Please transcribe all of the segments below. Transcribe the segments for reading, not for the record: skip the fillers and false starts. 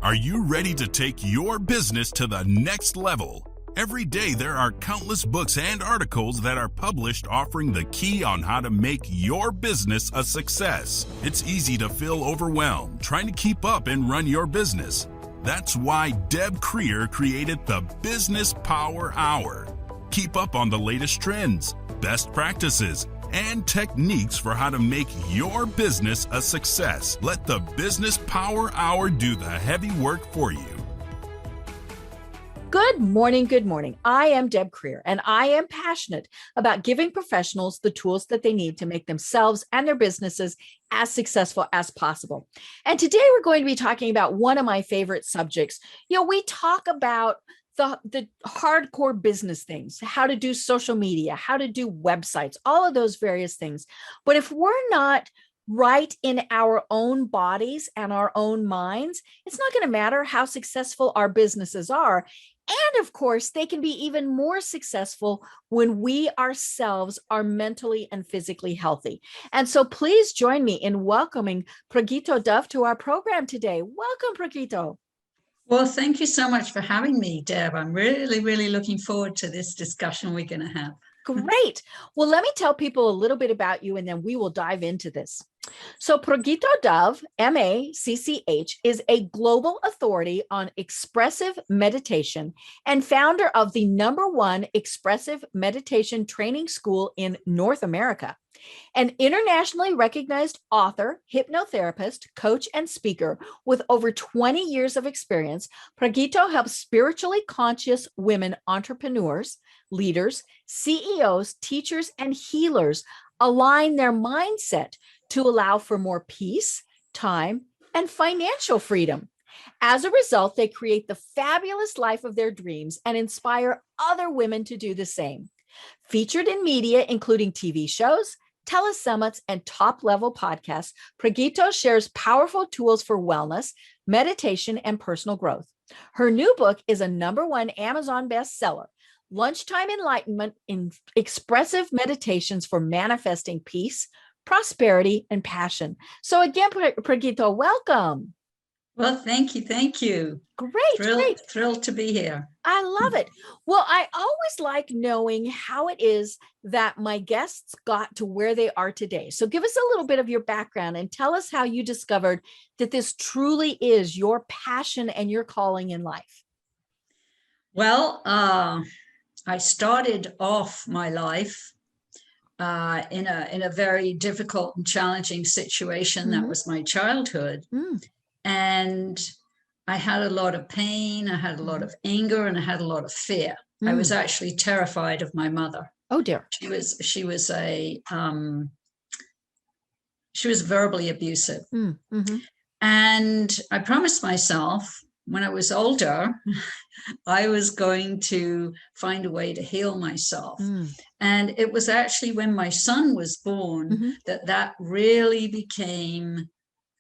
Are you ready to take your business to the next level? Every day there are countless books and articles that are published offering the key on how to make your business a success. It's easy to feel overwhelmed trying to keep up and run your business. That's why Deb Creer created the Business Power Hour. Keep up on the latest trends, best practices, and techniques for how to make your business a success. Let the Business Power Hour do the heavy work for you. Good morning. Good morning. I am Deb Creer, and I am passionate about giving professionals the tools that they need to make themselves and their businesses as successful as possible. And today we're going to be talking about one of my favorite subjects. We talk about the hardcore business things, how to do social media, how to do websites, all of those various things. But if we're not right in our own bodies and our own minds, it's not going to matter how successful our businesses are. And of course, they can be even more successful when we ourselves are mentally and physically healthy. And so please join me in welcoming Pragito Dove to our program today. Welcome, Pragito. Well, thank you so much for having me, Deb. I'm really looking forward to this discussion we're going to have. Great. Well, let me tell people a little bit about you, and then we will dive into this. So Pragito Dove M.A.C.C.H. is a global authority on expressive meditation and founder of the #1 Expressive Meditation Training School in North America. An internationally recognized author, hypnotherapist, coach, and speaker with over 20 years of experience, Pragito helps spiritually conscious women entrepreneurs, leaders, CEOs, teachers, and healers align their mindset to allow for more peace, time, and financial freedom. As a result, they create the fabulous life of their dreams and inspire other women to do the same. Featured in media, including TV shows, telesummits, and top-level podcasts, Pragito shares powerful tools for wellness, meditation, and personal growth. Her new book is a #1 Amazon bestseller, Lunchtime, Enlightenment in Expressive Meditations for Manifesting Peace, Prosperity, and Passion. So again, Pragito, welcome. Well, thank you. Great. Thrilled to be here. I love it. Well, I always like knowing how it is that my guests got to where they are today. So give us a little bit of your background and tell us how you discovered that this truly is your passion and your calling in life. Well, I started off my life in a very difficult and challenging situation. Mm-hmm. That was my childhood. And I had a lot of pain, I had a lot of anger, and I had a lot of fear. I was actually terrified of my mother. Oh dear. She was verbally abusive. And I promised myself when I was older, I was going to find a way to heal myself. And it was actually when my son was born that really became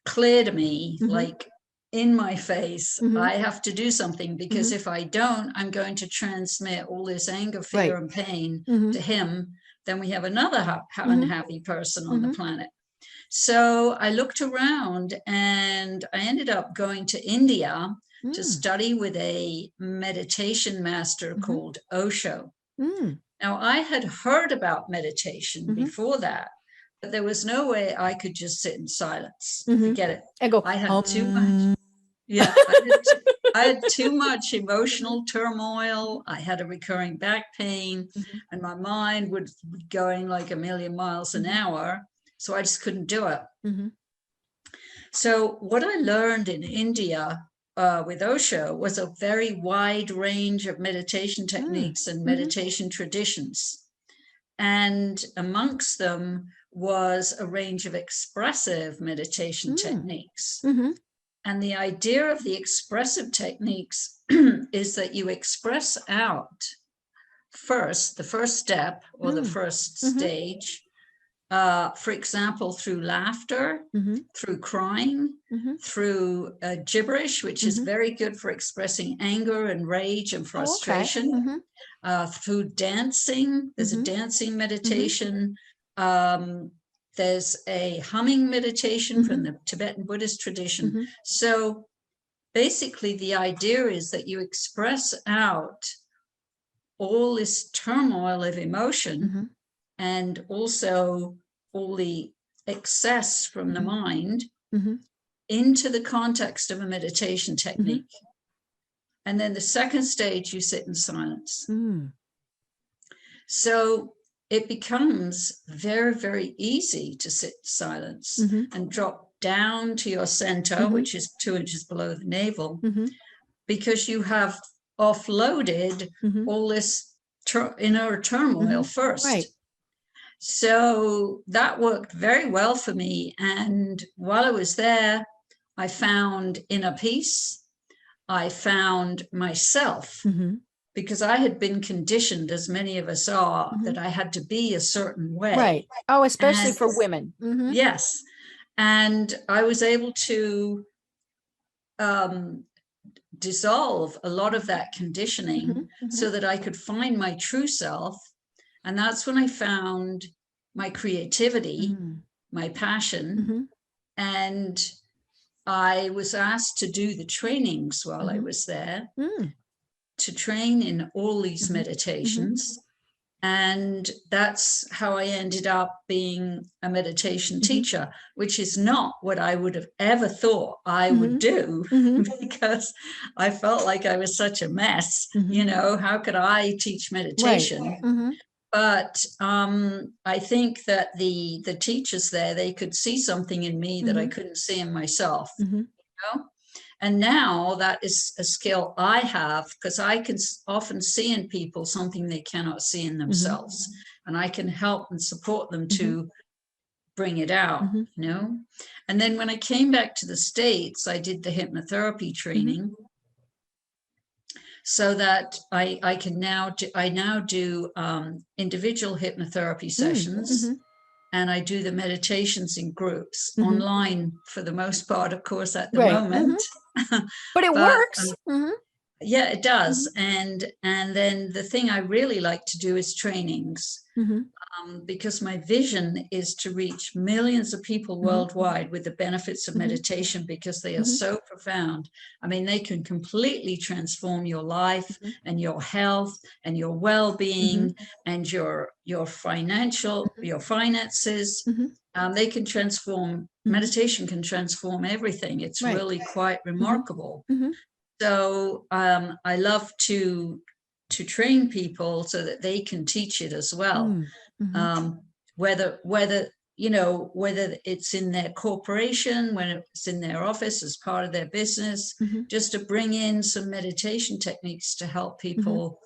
clear to me, like in my face. I have to do something, because if I don't, I'm going to transmit all this anger, fear, and pain to him. Then we have another unhappy person on the planet. So I looked around and I ended up going to India to study with a meditation master called Osho. Now, I had heard about meditation before that, but there was no way I could just sit in silence. Forget it. And go, I had too much. Yeah, I had too much emotional turmoil. I had a recurring back pain, and my mind would be going like a million miles an hour. So I just couldn't do it. So what I learned in India with Osho was a very wide range of meditation techniques and meditation traditions. And amongst them was a range of expressive meditation techniques. And the idea of the expressive techniques is that you express out first, the first step or the first stage, for example, through laughter, through crying, through gibberish, which is very good for expressing anger and rage and frustration, through dancing. There's a dancing meditation. There's a humming meditation from the Tibetan Buddhist tradition. So basically the idea is that you express out all this turmoil of emotion and also all the excess from the mind into the context of a meditation technique. And then the second stage, you sit in silence. So it becomes very, very easy to sit in silence and drop down to your center, which is 2 inches below the navel, because you have offloaded all this inner turmoil first. Right. So that worked very well for me. And while I was there, I found inner peace. I found myself, because I had been conditioned, as many of us are, that I had to be a certain way. Right. Oh, especially for women. Yes. And I was able to dissolve a lot of that conditioning so that I could find my true self. And that's when I found my creativity, my passion. And I was asked to do the trainings while I was there, to train in all these meditations. And that's how I ended up being a meditation teacher, which is not what I would have ever thought I would do, because I felt like I was such a mess. You know, how could I teach meditation? Right. But I think that the teachers there, they could see something in me that I couldn't see in myself. You know? And now that is a skill I have, because I can often see in people something they cannot see in themselves. And I can help and support them to bring it out, you know. And then when I came back to the States, I did the hypnotherapy training. So that I can now do individual hypnotherapy sessions. And I do the meditations in groups online for the most part, of course, at the moment. But it works. Yeah, it does. And then the thing I really like to do is trainings, because my vision is to reach millions of people worldwide with the benefits of meditation, because they are so profound. I mean, they can completely transform your life and your health and your well-being and your finances. They can transform. Meditation can transform everything. It's really quite remarkable. So I love to train people so that they can teach it as well. Whether it's in their corporation, when it's in their office as part of their business, just to bring in some meditation techniques to help people,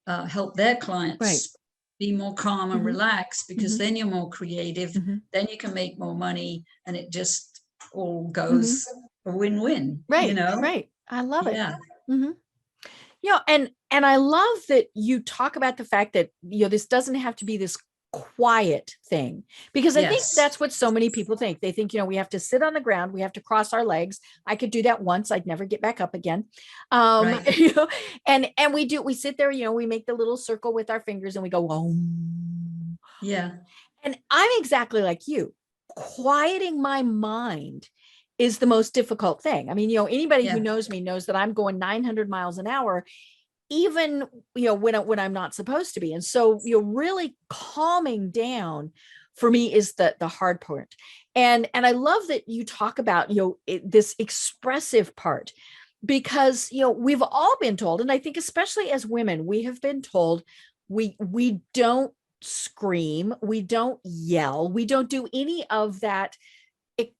help their clients be more calm and relaxed, because then you're more creative, then you can make more money, and it just all goes a win-win. Right. You know? Right. I love it. Yeah. You know, and I love that you talk about the fact that, you know, this doesn't have to be this quiet thing, because I think that's what so many people think. They think, you know, we have to sit on the ground, we have to cross our legs. I could do that once, I'd never get back up again. You know, and we sit there, you know, we make the little circle with our fingers and we go, oh, yeah. And I'm exactly like you. Quieting my mind is the most difficult thing. I mean, you know, anybody who knows me knows that I'm going 900 miles an hour, even, you know, when I'm not supposed to be. And so, you know, really calming down for me is the hard part. And I love that you talk about, you know, this expressive part, because, you know, we've all been told, and I think especially as women, we have been told we don't scream, we don't yell, we don't do any of that,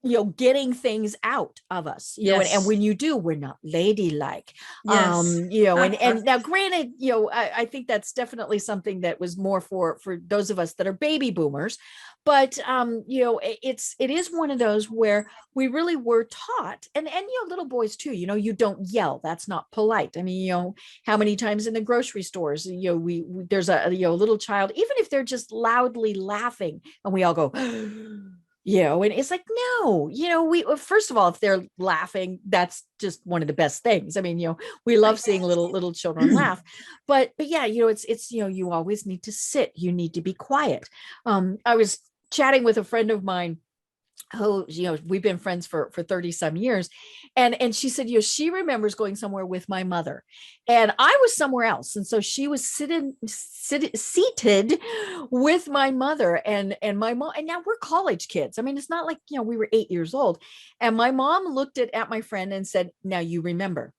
you know, getting things out of us, you know, and when you do, we're not ladylike. You know, and now granted, you know, I think that's definitely something that was more for those of us that are baby boomers, but you know, it is one of those where we really were taught, and you know, little boys too, you know, you don't yell, that's not polite. I mean, you know, how many times in the grocery stores, you know, we there's a, you know, little child, even if they're just loudly laughing, and we all go, you know, and it's like, no, you know, we, first of all, if they're laughing, that's just one of the best things. I mean, you know, we love seeing little children laugh, but yeah, you know, it's, you know, you always need to sit, you need to be quiet. I was chatting with a friend of mine who, we've been friends for 30 some years. And she said, she remembers going somewhere with my mother, and I was somewhere else. And so she was seated with my mother and my mom. And now we're college kids. I mean, it's not like, we were 8 years old. And my mom looked at my friend and said, now you remember,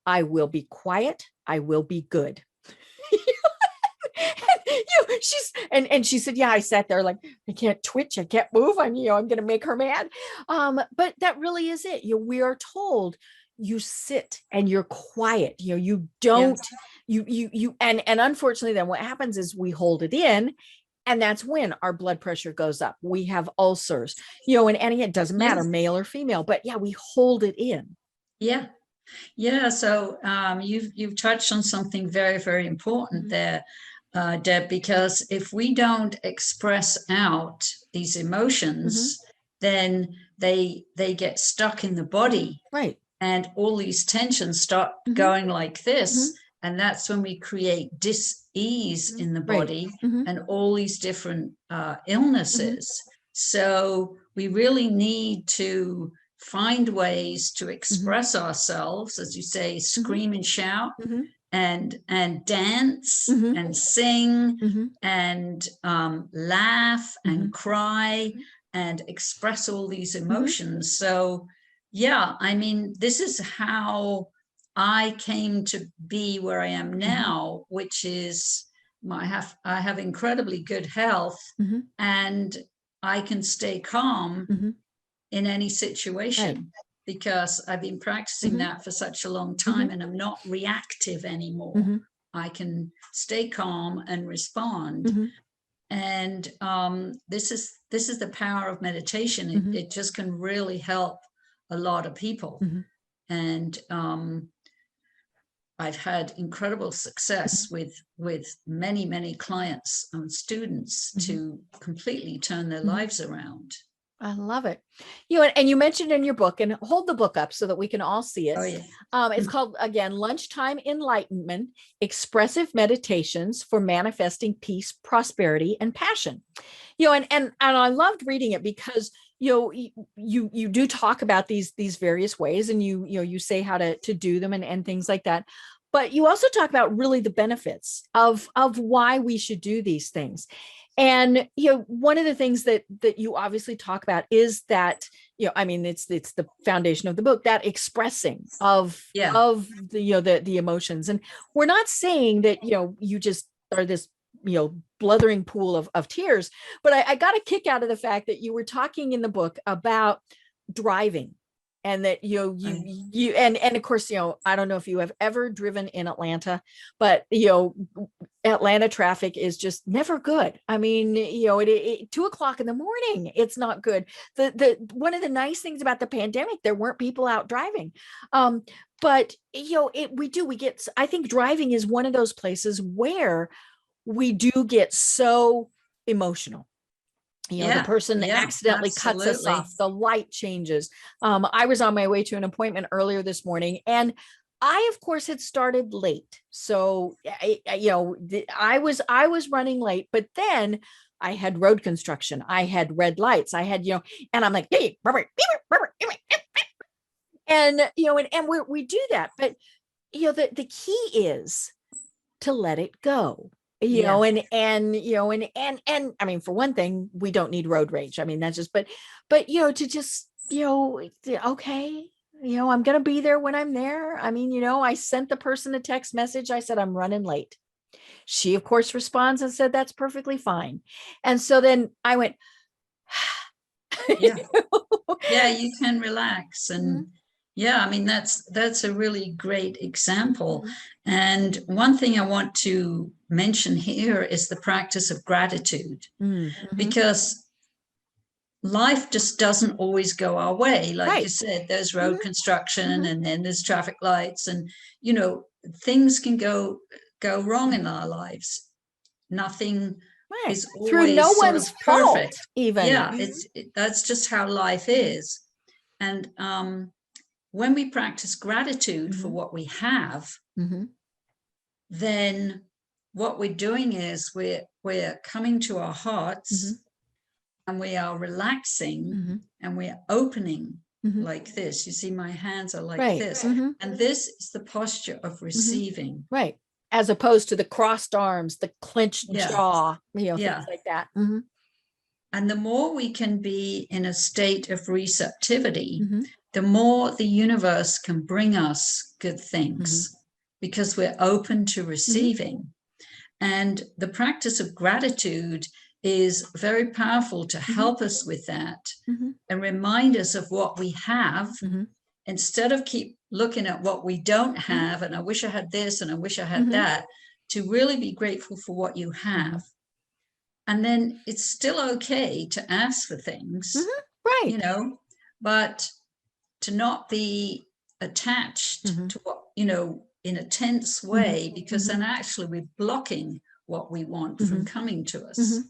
I will be quiet. I will be good. She said, yeah, I sat there like, I can't twitch, I can't move, I'm going to make her mad. But that really is it. We are told you sit and you're quiet, you don't, and unfortunately then what happens is we hold it in, and that's when our blood pressure goes up. We have ulcers, and it doesn't matter, male or female, but yeah, we hold it in. Yeah. So you've touched on something very, very important there, Deb, because if we don't express out these emotions, then they get stuck in the body. Right. And all these tensions start going like this. And that's when we create dis-ease in the body, and all these different illnesses. So we really need to find ways to express ourselves, as you say, scream and shout, and dance, and sing, and laugh and cry, and express all these emotions. So yeah, I mean, this is how I came to be where I am now, which is I have incredibly good health, and I can stay calm in any situation, because I've been practicing that for such a long time, and I'm not reactive anymore. I can stay calm and respond. And this is the power of meditation. It just can really help a lot of people. And I've had incredible success with many clients and students to completely turn their lives around. I love it. And you mentioned in your book, and hold the book up so that we can all see it. Oh, yeah. It's called, again, Lunchtime, Enlightenment, Expressive Meditations for Manifesting Peace, Prosperity, and Passion. And I loved reading it because, you do talk about these various ways, and you say how to do them and things like that. But you also talk about really the benefits of why we should do these things. And, one of the things that you obviously talk about is that, I mean, it's the foundation of the book, that expressing of the emotions. And we're not saying that, you just are this, blithering pool of tears, but I got a kick out of the fact that you were talking in the book about driving. And that, and of course, I don't know if you have ever driven in Atlanta, but, Atlanta traffic is just never good. I mean, at 2 o'clock in the morning, it's not good. One of the nice things about the pandemic, there weren't people out driving. But, I think driving is one of those places where we do get so emotional. The person accidentally cuts us off, the light changes. I was on my way to an appointment earlier this morning, and I, of course, had started late. So, I was running late, but then I had road construction. I had red lights. I had, and I'm like, hey, and, and we do that. But, the key is to let it go. And I mean, for one thing, we don't need road rage. I mean, that's just, but to just, okay, I'm going to be there when I'm there. I mean, I sent the person a text message. I said, I'm running late. She, of course, responds and said, that's perfectly fine. And so then I went, yeah, you can relax. And yeah, I mean, that's a really great example. And one thing I want to mention here is the practice of gratitude, because life just doesn't always go our way. Like you said, there's road construction, and then there's traffic lights, and, things can go wrong in our lives. Nothing is always through no one's perfect. Fault, even. Yeah, that's just how life is. And when we practice gratitude for what we have, then what we're doing is we're coming to our hearts, and we are relaxing and we're opening like this. You see, my hands are like this. And this is the posture of receiving. Right. As opposed to the crossed arms, the clenched jaw, things like that. And the more we can be in a state of receptivity, the more the universe can bring us good things because we're open to receiving. And the practice of gratitude is very powerful to help us with that and remind us of what we have instead of keep looking at what we don't have. And I wish I had this and I wish I had that, to really be grateful for what you have. And then it's still okay to ask for things, but to not be attached to what, in a tense way, because then actually we're blocking what we want from coming to us.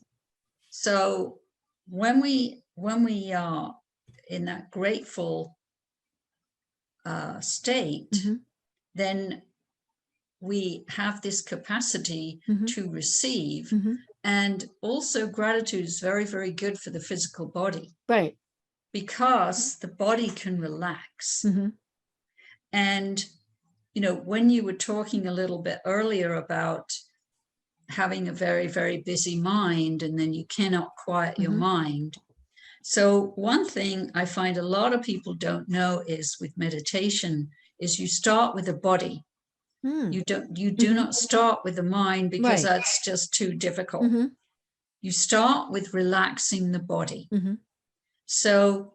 So when we are in that grateful state, then we have this capacity to receive. And also gratitude is very, very good for the physical body. Right. Because the body can relax. And, when you were talking a little bit earlier about having a very, very busy mind, and then you cannot quiet your mind. So one thing I find a lot of people don't know is with meditation is you start with the body. You do not start with the mind because that's just too difficult. You start with relaxing the body. So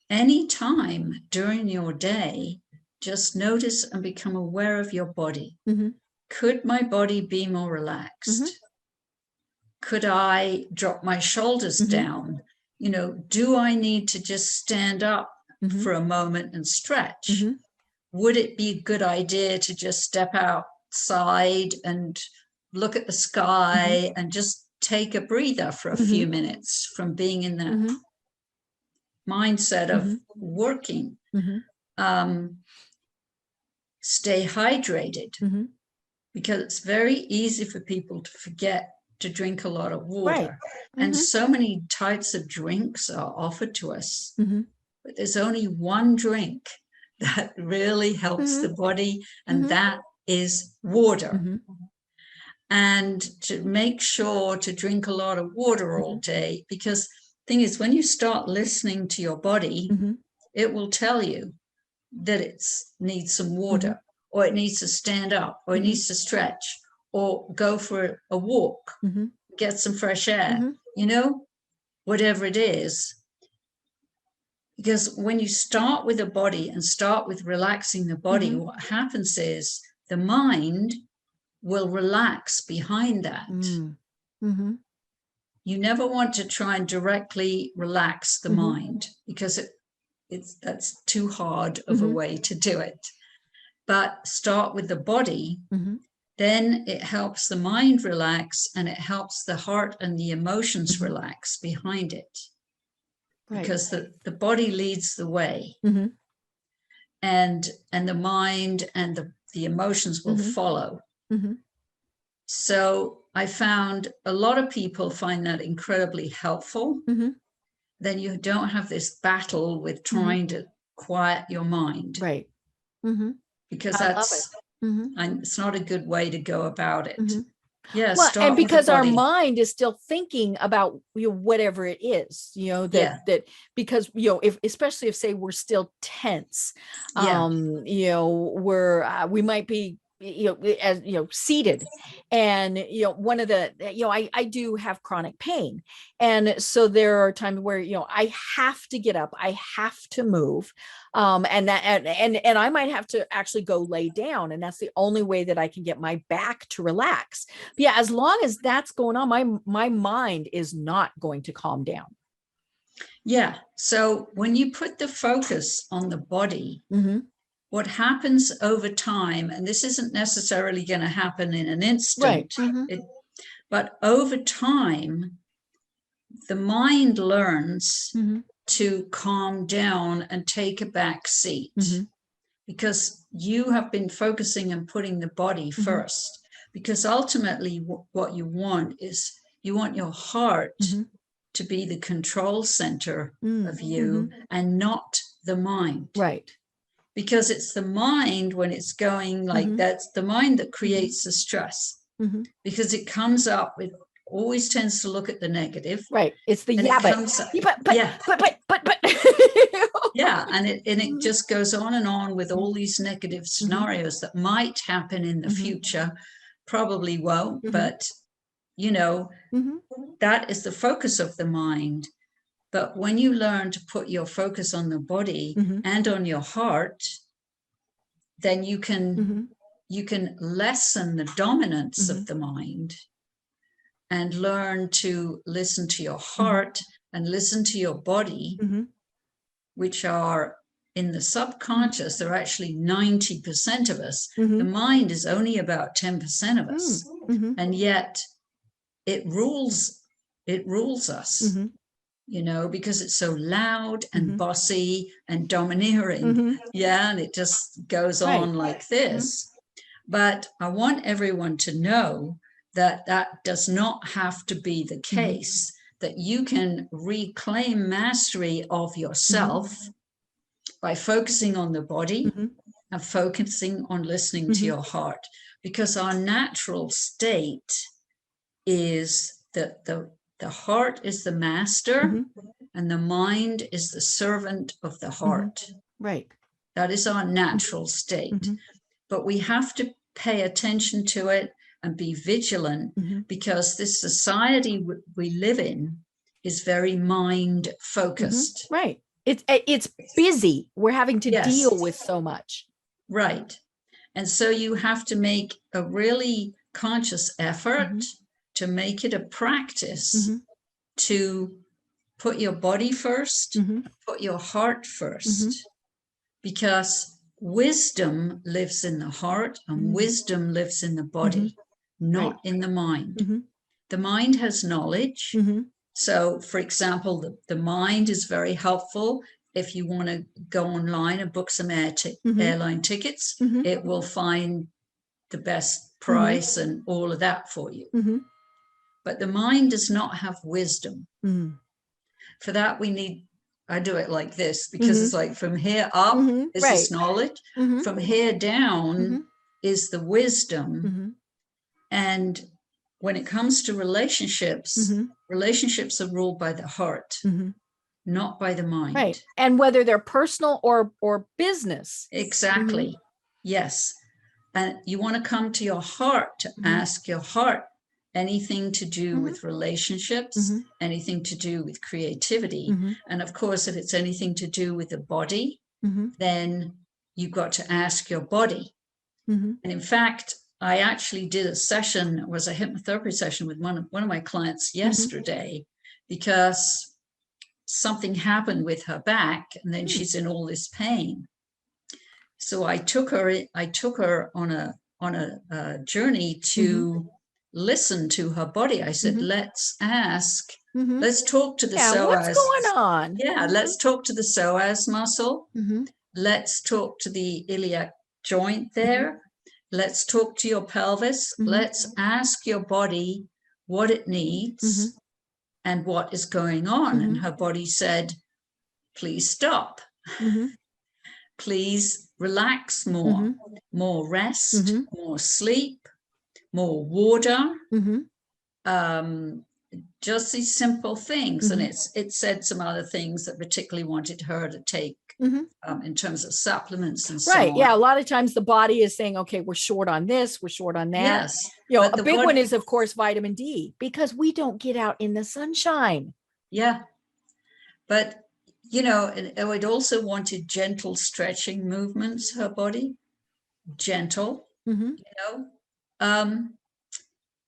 any time during your day, just notice and become aware of your body. Could my body be more relaxed? Could I drop my shoulders down? Do I need to just stand up for a moment and stretch? Would it be a good idea to just step outside and look at the sky and just take a breather for a few minutes from being in that mindset of working? Stay hydrated, because it's very easy for people to forget to drink a lot of water. And so many types of drinks are offered to us, but there's only one drink that really helps the body, and that is water. And to make sure to drink a lot of water all day, because the thing is, when you start listening to your body, it will tell you that it needs some water, or it needs to stand up, or it needs to stretch, or go for a walk, get some fresh air, whatever it is. Because when you start with the body and start with relaxing the body, what happens is the mind will relax behind that. You never want to try and directly relax the mind, because that's too hard of a way to do it. But start with the body, then it helps the mind relax, and it helps the heart and the emotions relax behind it. Because the body leads the way, and the mind and the emotions will follow. So I found a lot of people find that incredibly helpful. Then you don't have this battle with trying to quiet your mind. Because it's not a good way to go about it. Well, and because our mind is still thinking about whatever it is, that because especially if, say, we're still tense, we might be seated, and one of the I do have chronic pain, and so there are times where I have to get up, I have to move, and I might have to actually go lay down, and that's the only way that I can get my back to relax. But yeah, as long as that's going on, my mind is not going to calm down. Yeah. So when you put the focus on the body, what happens over time, and this isn't necessarily going to happen in an instant, but over time, the mind learns to calm down and take a back seat, because you have been focusing and putting the body first. Because ultimately what you want is you want your heart to be the control center of you and not the mind. Right. Because it's the mind, when it's going like that's the mind that creates the stress, because it comes up, it always tends to look at the negative. Right. It's the and yeah, it comes up, but yeah, and it just goes on and on with all these negative scenarios that might happen in the future, probably won't, but you know, that is the focus of the mind. But when you learn to put your focus on the body and on your heart, then you can lessen the dominance of the mind and learn to listen to your heart and listen to your body, which are in the subconscious. They're actually 90% of us. The mind is only about 10% of us, and yet it rules us. You know, because it's so loud and bossy and domineering. Yeah, and it just goes on like this. But I want everyone to know that that does not have to be the case, that you can reclaim mastery of yourself by focusing on the body and focusing on listening to your heart, because our natural state is that the heart is the master and the mind is the servant of the heart. Right. That is our natural state. But we have to pay attention to it and be vigilant, because this society we live in is very mind focused. Right. It's busy. We're having to deal with so much. Right. And so you have to make a really conscious effort to make it a practice to put your body first, put your heart first, because wisdom lives in the heart and wisdom lives in the body, not in the mind. The mind has knowledge. So, for example, the mind is very helpful. If you want to go online and book some airline tickets, it will find the best price and all of that for you. But the mind does not have wisdom. For that, I do it like this, because it's like from here up is this knowledge, from here down is the wisdom. And when it comes to relationships, relationships are ruled by the heart, not by the mind. Right. And whether they're personal or business. Exactly. Yes. And you want to come to your heart to ask your heart anything to do with relationships, anything to do with creativity. And of course, if it's anything to do with the body, then you've got to ask your body. And in fact, I actually did a session, it was a hypnotherapy session with one of my clients yesterday, because something happened with her back and then she's in all this pain. So I took her on a journey to listen to her body. I said, let's talk to the psoas. What's going on? Yeah, let's talk to the psoas muscle. Let's talk to the iliac joint there. Let's talk to your pelvis. Let's ask your body what it needs and what is going on. And her body said, please stop. Please relax more. More rest, more sleep, more water. Just these simple things. And it said some other things that particularly wanted her to take in terms of supplements and so on. Yeah. A lot of times the body is saying, okay, we're short on this, we're short on that. Yes. You know, a big one is, of course, vitamin D, because we don't get out in the sunshine. Yeah. But, you know, it also wanted gentle stretching movements, her body. Gentle, you know.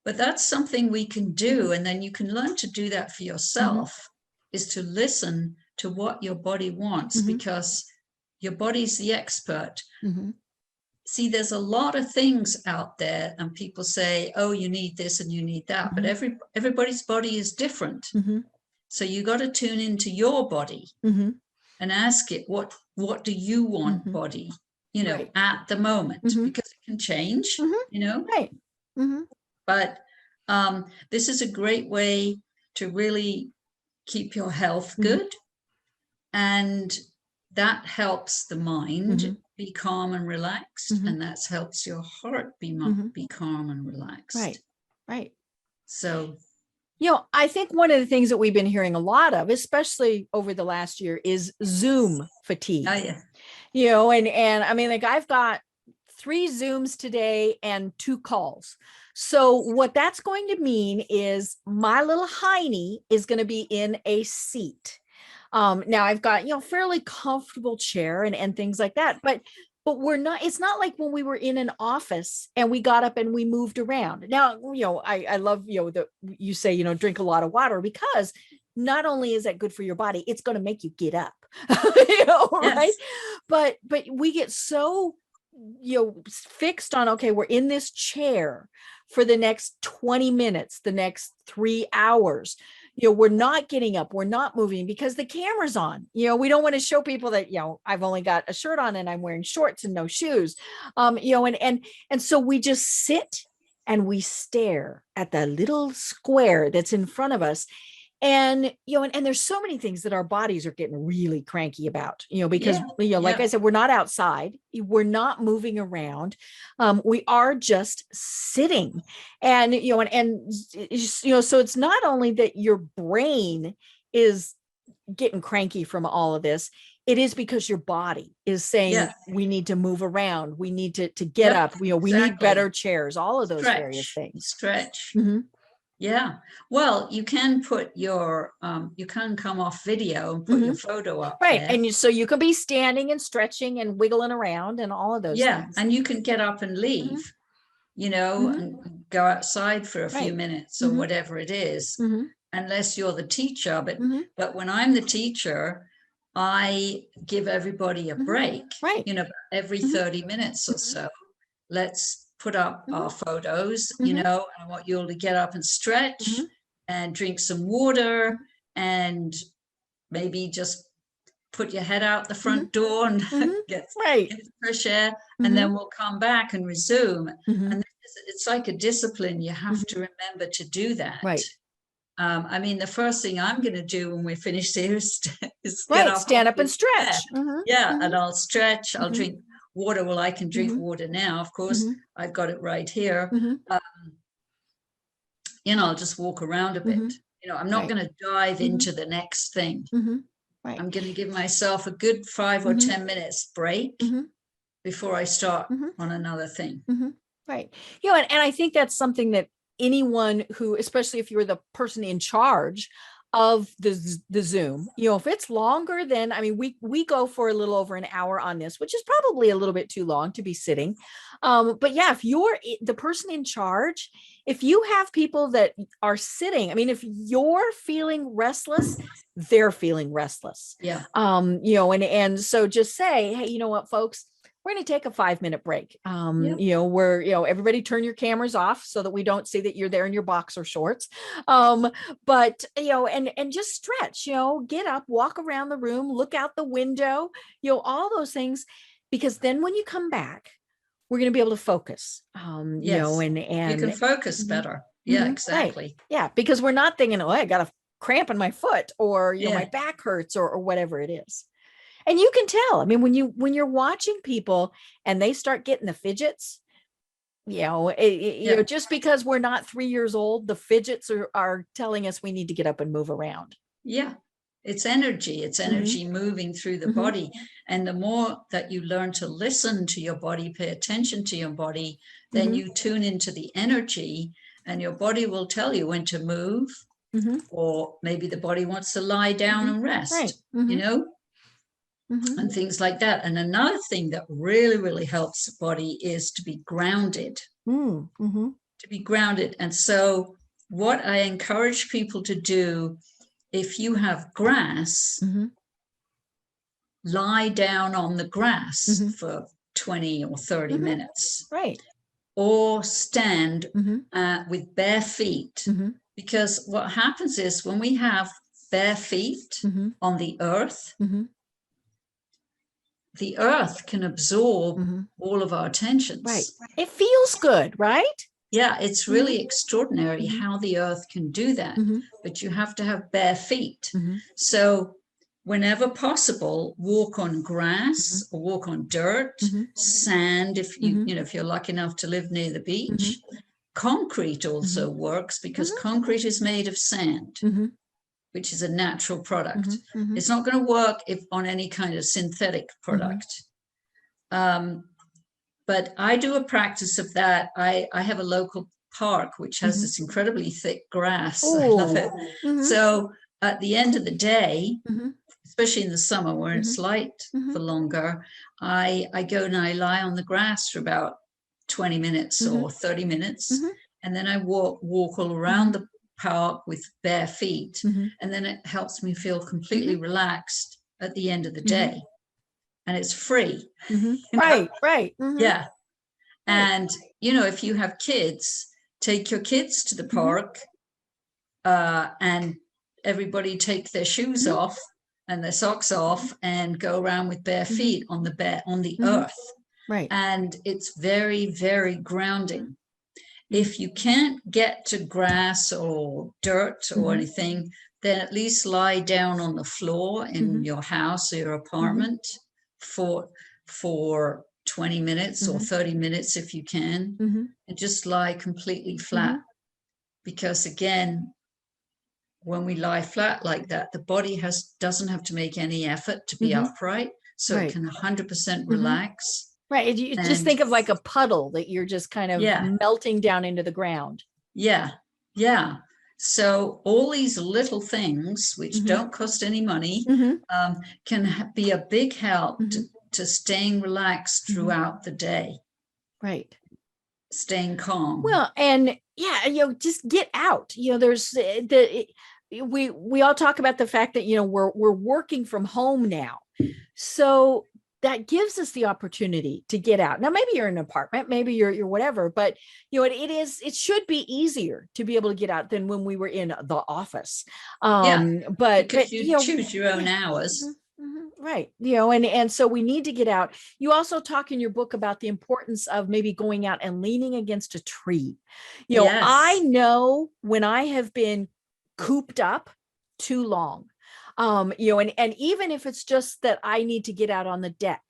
But that's something we can do. And then you can learn to do that for yourself, is to listen to what your body wants, because your body's the expert. See, there's a lot of things out there and people say, oh, you need this and you need that. But everybody's body is different. So you got to tune into your body and ask it, what do you want, body, you know, at the moment, because it can change, you know. But this is a great way to really keep your health Mhm. good. And that helps the mind Mhm. be calm and relaxed. Mhm. And that helps your heart be calm and relaxed. Right. Right. So, I think one of the things that we've been hearing a lot of, especially over the last year, is Zoom fatigue. oh yeah. And I mean, like I've got 3 Zooms today and 2 calls. So what that's going to mean is my little hiney is going to be in a seat. Now I've got, fairly comfortable chair and things like that, but it's not like when we were in an office and we got up and we moved around. Now, I love, that you say, drink a lot of water, because not only is that good for your body, it's going to make you get up, right? Yes. But we get so, fixed on, okay, we're in this chair for the next 20 minutes, the next 3 hours. We're not getting up, we're not moving because the camera's on. We don't want to show people that, I've only got a shirt on and I'm wearing shorts and no shoes. And so we just sit and we stare at the little square that's in front of us. And there's so many things that our bodies are getting really cranky about, because like I said, we're not outside, we're not moving around, we are just sitting. And so it's not only that your brain is getting cranky from all of this, it is because your body is saying, we need to move around, we need to get up, we need better chairs, all of those various things. Stretch. Mm-hmm. Yeah. Well, you can put your, you can come off video and put your photo up. Right. there. And so you can be standing and stretching and wiggling around and all of those things. And you can get up and leave, and go outside for a few minutes or whatever it is, unless you're the teacher. But when I'm the teacher, I give everybody a break, right. Every 30 minutes or so. Let's put up our photos, and I want you all to get up and stretch and drink some water and maybe just put your head out the front door and get fresh air, and then we'll come back and resume. And it's like a discipline. You have to remember to do that. Right. I mean, the first thing I'm going to do when we're finished here is stand up and stretch. And I'll stretch. I'll drink water. Well, I can drink water now, of course. I've got it right here. I'll just walk around a bit. I'm not going to dive into the next thing. Right. I'm going to give myself a good 5 or 10 minutes break before I start on another thing. Right. And I think that's something that anyone who, especially if you're the person in charge of the Zoom, if it's longer than, I mean, we go for a little over an hour on this, which is probably a little bit too long to be sitting. But yeah, if you're the person in charge, if you have people that are sitting, I mean, if you're feeling restless, they're feeling restless. Yeah. And so just say, hey, you know what, folks, we're going to take a 5-minute break. Where, everybody turn your cameras off so that we don't see that you're there in your boxer shorts. But, and just stretch, get up, walk around the room, look out the window, all those things, because then when you come back, we're going to be able to focus, and you can focus better. Yeah, exactly. Right. Yeah. Because we're not thinking, oh, I got a cramp in my foot or, my back hurts or whatever it is. And you can tell, I mean, when you're watching people and they start getting the fidgets, just because we're not 3 years old, the fidgets are telling us we need to get up and move around. Yeah. It's energy. It's energy moving through the body. And the more that you learn to listen to your body, pay attention to your body, then you tune into the energy, and your body will tell you when to move, or maybe the body wants to lie down and rest, and things like that. And another thing that really, really helps the body is to be grounded, to be grounded. And so what I encourage people to do, if you have grass, lie down on the grass for 20 or 30 minutes. Right. Or stand with bare feet. Because what happens is when we have bare feet on the earth can absorb all of our tensions. Right. It feels good, right? Yeah, it's really extraordinary Mhm. how the earth can do that, Mhm. but you have to have bare feet. Mhm. So whenever possible, walk on grass Mhm. or walk on dirt, Mhm. sand, if you, Mhm. you know, if you're lucky enough to live near the Mhm. beach. Concrete also works because Mhm. concrete is made of sand, Mhm. which is a natural product. Mhm. Mhm. It's not going to work if on any kind of synthetic product. But I do a practice of that. I have a local park which has this incredibly thick grass. I love it. Oh. Mhm. So at the end of the day, Mhm. especially in the summer where it's light for Mhm. longer, I go and I lie on the grass for about 20 minutes or 30 minutes. Mhm. And then I walk all around the park with bare feet. Mhm. And then it helps me feel completely relaxed at the end of the Mhm. day. And it's free. Mhm. You know? Right. Right. Mhm. Yeah. Right. And, you know, if you have kids, take your kids to the Mhm. park and everybody take their shoes Mhm. off and their socks off and go around with bare Mhm. feet on the Mhm. earth. Right. And it's very, very grounding. Mhm. If you can't get to grass or dirt or Mhm. anything, then at least lie down on the floor in Mhm. your house or your apartment for 20 minutes or 30 minutes if you can, Mhm. and just lie completely flat. Mhm. Because again, when we lie flat like that, the body doesn't have to make any effort to be Mhm. upright, so it Right. can 100% Mhm. relax. Right. And you just And think of like a puddle that you're just kind of yeah, melting down into the ground. yeah, yeah. So all these little things, which Mhm. don't cost any money, Mhm. can be a big help Mhm. to staying relaxed Mhm. throughout the day, Right. staying calm. Well, and yeah, just get out. There's we all talk about the fact that we're working from home now, so that gives us the opportunity to get out. Now, maybe you're in an apartment, maybe you're whatever, but it should be easier to be able to get out than when we were in the office. Yeah, But because you choose your own yeah. hours. Right. And so we need to get out. You also talk in your book about the importance of maybe going out and leaning against a tree. I Yes. know when I have been cooped up too long, and even if it's just that I need to get out on the deck.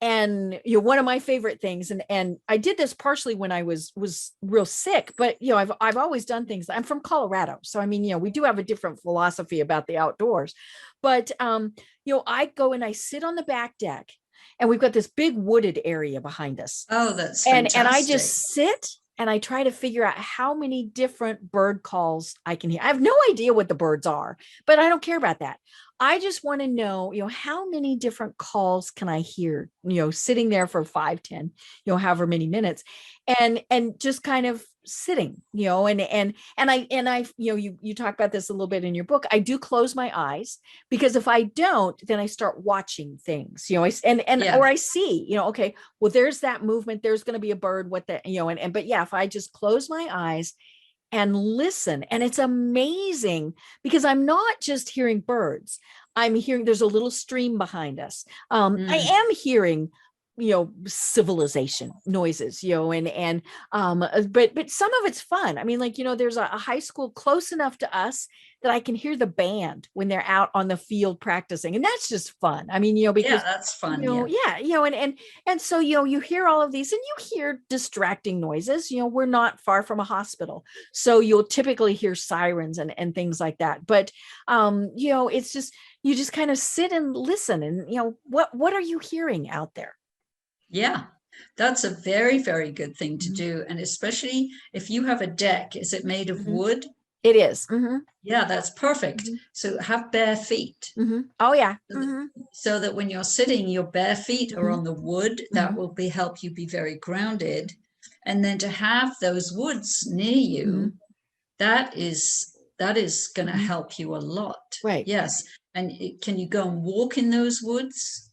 And one of my favorite things, and I did this partially when I was real sick, but I've always done things. I'm from Colorado, so I mean, we do have a different philosophy about the outdoors. But I go and I sit on the back deck, and we've got this big wooded area behind us, Oh, that's and I fantastic. just sit and I try to figure out how many different bird calls I can hear. I have no idea what the birds are, but I don't care about that. I just want to know, how many different calls can I hear, sitting there for 5, 10, however many minutes, and just kind of sitting, and I, you talk about this a little bit in your book. I do close my eyes because if I don't, then I start watching things, or I see, okay, well, there's that movement. There's going to be a bird. But yeah, if I just close my eyes and listen, and it's amazing because I'm not just hearing birds. I'm hearing there's a little stream behind us. I am hearing civilization noises, but some of it's fun. I mean, like, there's a high school close enough to us that I can hear the band when they're out on the field practicing, and that's just fun. I mean, Yeah, because that's fun. Yeah. yeah, and so you hear all of these, and you hear distracting noises. We're not far from a hospital, so you'll typically hear sirens and things like that. But it's just, you just kind of sit and listen, and what are you hearing out there? Yeah, that's a very, very good thing to do. And especially if you have a deck, is it made of wood? It is. Yeah, that's perfect. So have bare feet. Oh, yeah. So that when you're sitting, your bare feet are on the wood. That will help you be very grounded. And then to have those woods near you, that is going to help you a lot. Right. Yes. And can you go and walk in those woods?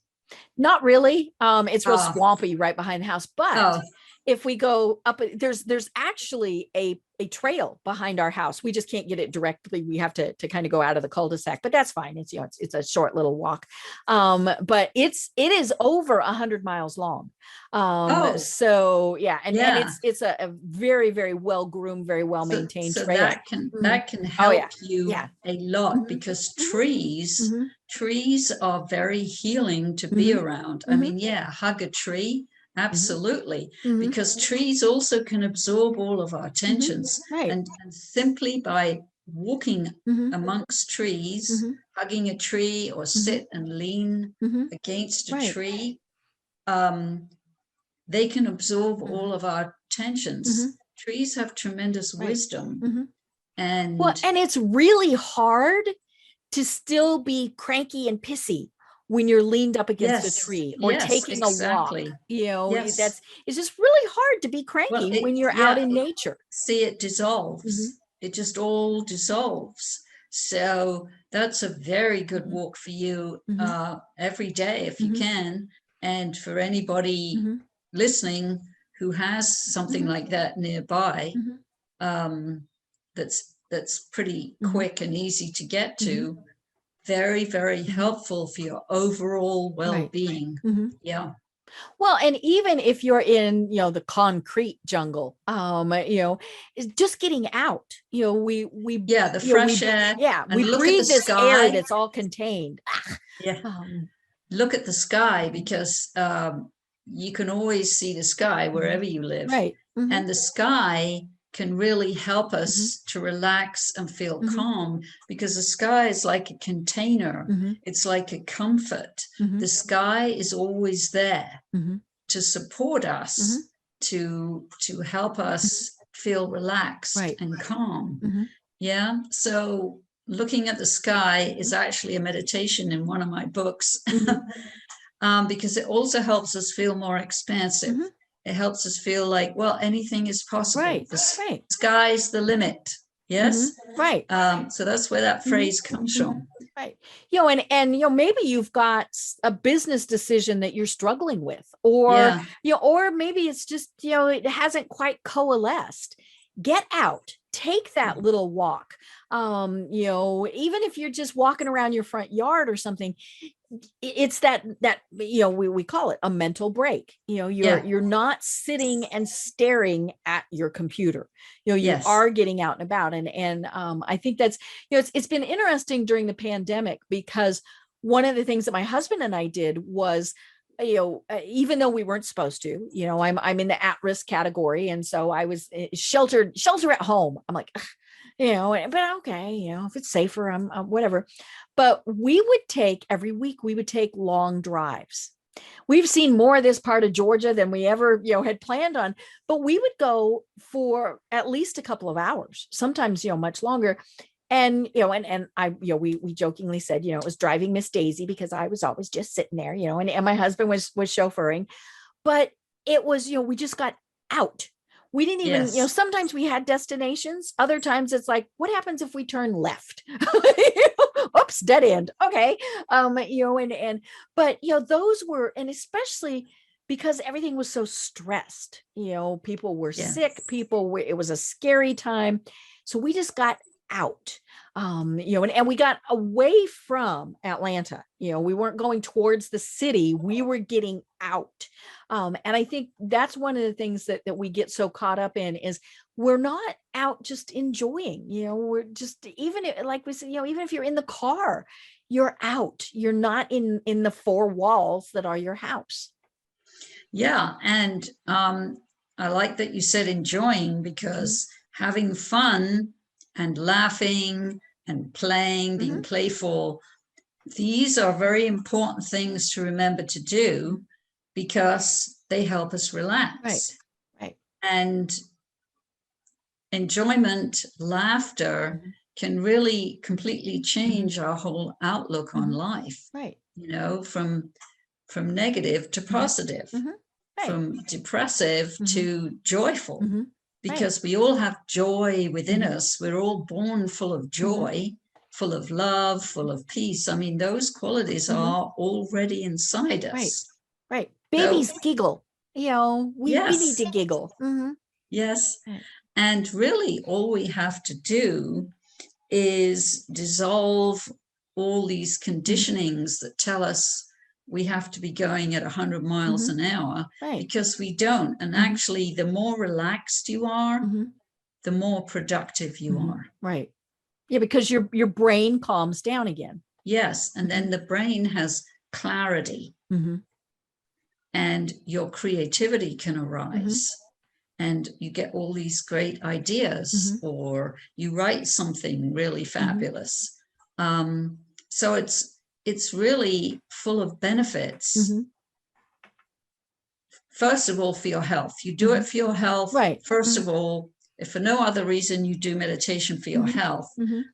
Not really. It's real Oh, swampy right behind the house, but oh, if we go up, there's actually a trail behind our house. We just can't get it directly. We have to kind of go out of the cul-de-sac, but that's fine. It's, it's a short little walk. But it is over 100 miles long. So yeah. And it's a very, very well groomed, very well maintained so trail. that can help you a lot, because trees are very healing to be around. I mean, hug a tree. Absolutely. Because trees also can absorb all of our tensions. And simply by walking amongst trees, hugging a tree, or sit and lean against a tree, they can absorb all of our tensions. Trees have tremendous wisdom. And it's really hard to still be cranky and pissy when you're leaned up against a tree or taking a walk. It's just really hard to be cranky when you're out in nature. See, it dissolves. It just all dissolves. So that's a very good walk for you every day if you can. And for anybody listening who has something like that nearby, that's pretty quick and easy to get to. Very, very helpful for your overall well-being. Yeah. Well, and even if you're in, the concrete jungle, just getting out, we the fresh air. Yeah. We breathe this air that's all contained. Look at the sky, because you can always see the sky wherever you live. Right. And the sky can really help us to relax and feel calm, because the sky is like a container. It's like a comfort. The sky is always there to support us, to help us feel relaxed and calm. Yeah. So looking at the sky is actually a meditation in one of my books, because it also helps us feel more expansive. It helps us feel like, well, anything is possible. The sky's the limit. Yes. Right. So that's where that phrase comes from. Right. And maybe you've got a business decision that you're struggling with, or, or maybe it's just, it hasn't quite coalesced. Get out, take that little walk. Even if you're just walking around your front yard or something, it's that we call it a mental break. You're not sitting and staring at your computer. You are getting out and about. And I think that's, it's been interesting during the pandemic, because one of the things that my husband and I did was, even though we weren't supposed to, I'm in the at-risk category. And so I was shelter at home. I'm like, but okay, if it's safer, I'm whatever. But every week we would take long drives. We've seen more of this part of Georgia than we ever, had planned on, but we would go for at least a couple of hours, sometimes, much longer. And, and I, we jokingly said, it was driving Miss Daisy, because I was always just sitting there, and my husband was chauffeuring, but it was, we just got out. We didn't even, sometimes we had destinations. Other times it's like, what happens if we turn left? Oops, dead end. Okay. But those were, and especially because everything was so stressed, people were sick, it was a scary time. So we just got out, and we got away from Atlanta. We weren't going towards the city. We were getting out. And I think that's one of the things that we get so caught up in, is we're not out just enjoying, we're just, even if, like we said, even if you're in the car, you're out, you're not in the four walls that are your house. Yeah. And I like that you said enjoying, because having fun and laughing and playing, being playful, these are very important things to remember to do, because they help us relax. Right. And enjoyment, laughter can really completely change our whole outlook on life. Right. From negative to positive, from depressive to joyful. Because we all have joy within us. We're all born full of joy, full of love, full of peace. I mean, those qualities are already inside us. Right. Babies giggle. we need Yes. to giggle. Yes. Right. And really all we have to do is dissolve all these conditionings that tell us we have to be going at 100 miles an hour, Right. because we don't. And actually, the more relaxed you are, the more productive you are. Right. Yeah, because your brain calms down again. Yes. And then the brain has clarity, and your creativity can arise. And you get all these great ideas, or you write something really fabulous. So it's really full of benefits. First of all, for your health. You do it for your health. Right. First of all, if for no other reason, you do meditation for your health.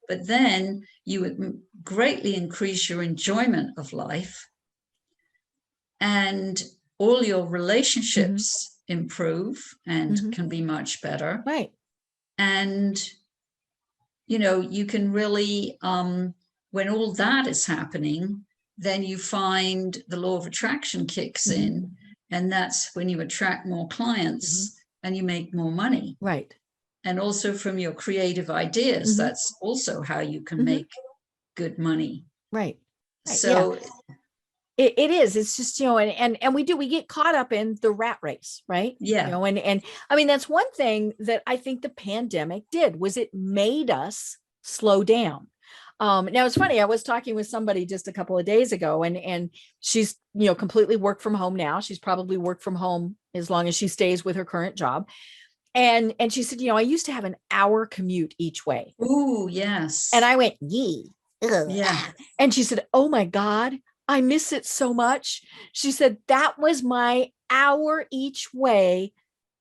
But then you would greatly increase your enjoyment of life, and all your relationships improve and can be much better. Right. And, you can really, when all that is happening, then you find the law of attraction kicks in, and that's when you attract more clients and you make more money. Right. And also from your creative ideas, that's also how you can make good money. Right. So it is. It's just, and we get caught up in the rat race, right? Yeah. And I mean, that's one thing that I think the pandemic did, was it made us slow down. Now it's funny, I was talking with somebody just a couple of days ago, and she's, completely worked from home now. She's probably worked from home as long as she stays with her current job. And she said, I used to have an hour commute each way. Ooh, yes. And I went, yee. Yeah. And she said, oh my God, I miss it so much. She said, that was my hour each way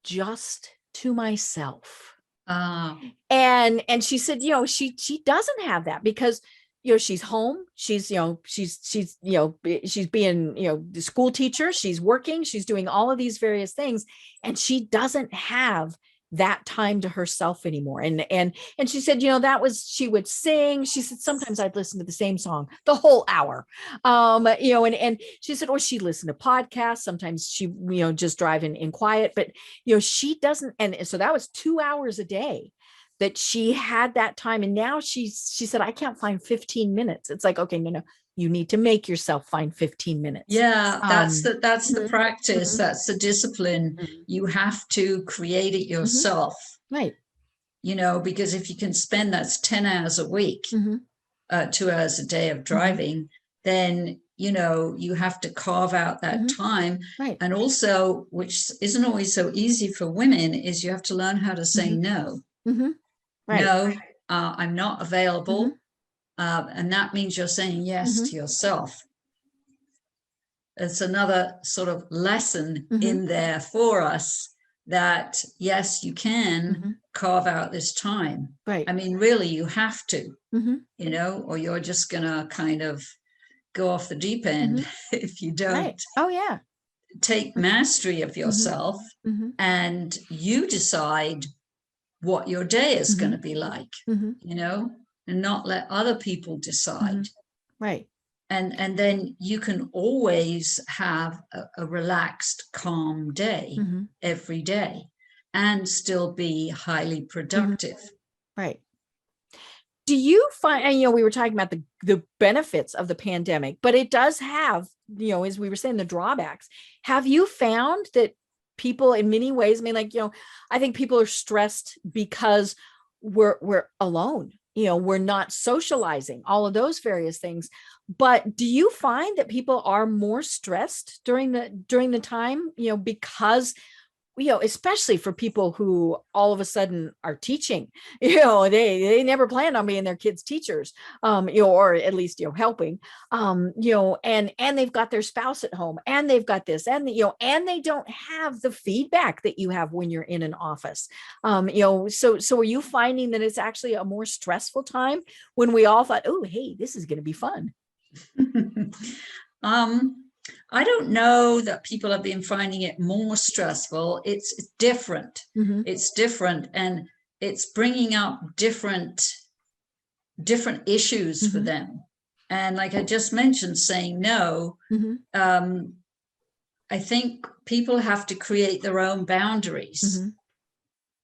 just to myself. And she said, she doesn't have that, because, she's home. She's, she's being, the school teacher, she's working, she's doing all of these various things, and she doesn't have that time to herself anymore. And she said, she would sing. She said, sometimes I'd listen to the same song the whole hour. And she said, or she listened to podcasts. Sometimes she, just driving in quiet, but, she doesn't. And so that was 2 hours a day that she had that time. And now she said, I can't find 15 minutes. It's like, okay, no, you need to make yourself find 15 minutes. Yeah, that's the practice. That's the discipline. You have to create it yourself. Right. Because if you can spend, that's 10 hours a week, 2 hours a day of driving, then, you have to carve out that time. Right. And also, which isn't always so easy for women, is you have to learn how to say no. Right. No, I'm not available. And that means you're saying yes to yourself. It's another sort of lesson in there for us, that yes, you can carve out this time. Right. I mean, really, you have to, or you're just going to kind of go off the deep end if you don't. Right. Oh, yeah. Take mastery of yourself, and you decide what your day is going to be like, and not let other people decide. Right. And then you can always have a relaxed, calm day every day, and still be highly productive. Right. Do you find, and we were talking about the benefits of the pandemic, but it does have, as we were saying, the drawbacks. Have you found that people, in many ways, I mean, like, I think people are stressed because we're alone, we're not socializing, all of those various things. But do you find that people are more stressed during the time, because, especially for people who all of a sudden are teaching, they never planned on being their kids' teachers, or at least, helping, and they've got their spouse at home, and they've got this, and, and they don't have the feedback that you have when you're in an office. So are you finding that it's actually a more stressful time when we all thought, oh, hey, this is going to be fun? I don't know that people have been finding it more stressful. It's different. It's different, and it's bringing up different issues for them. And like I just mentioned, saying no, I think people have to create their own boundaries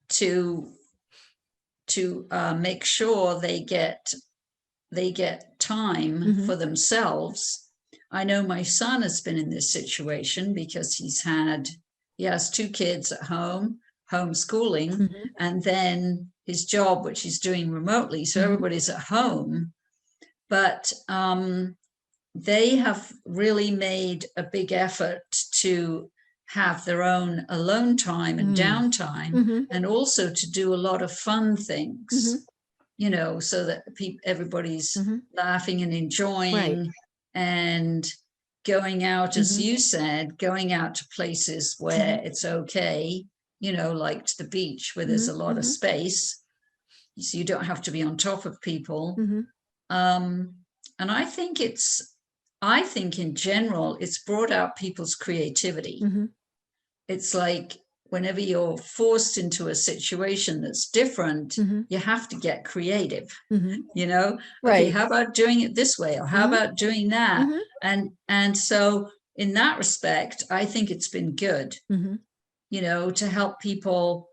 to make sure they get time for themselves. I know my son has been in this situation because he has 2 kids at home, homeschooling, and then his job, which he's doing remotely. So everybody's at home, but they have really made a big effort to have their own alone time and downtime, and also to do a lot of fun things, you know, so that everybody's laughing and enjoying, and going out, as you said, going out to places where it's okay, you know, like to the beach where there's a lot of space, so you don't have to be on top of people. And I think in general, it's brought out people's creativity. It's like whenever you're forced into a situation that's different, you have to get creative, you know, okay, how about doing it this way? Or how about doing that? And so in that respect, I think it's been good, you know, to help people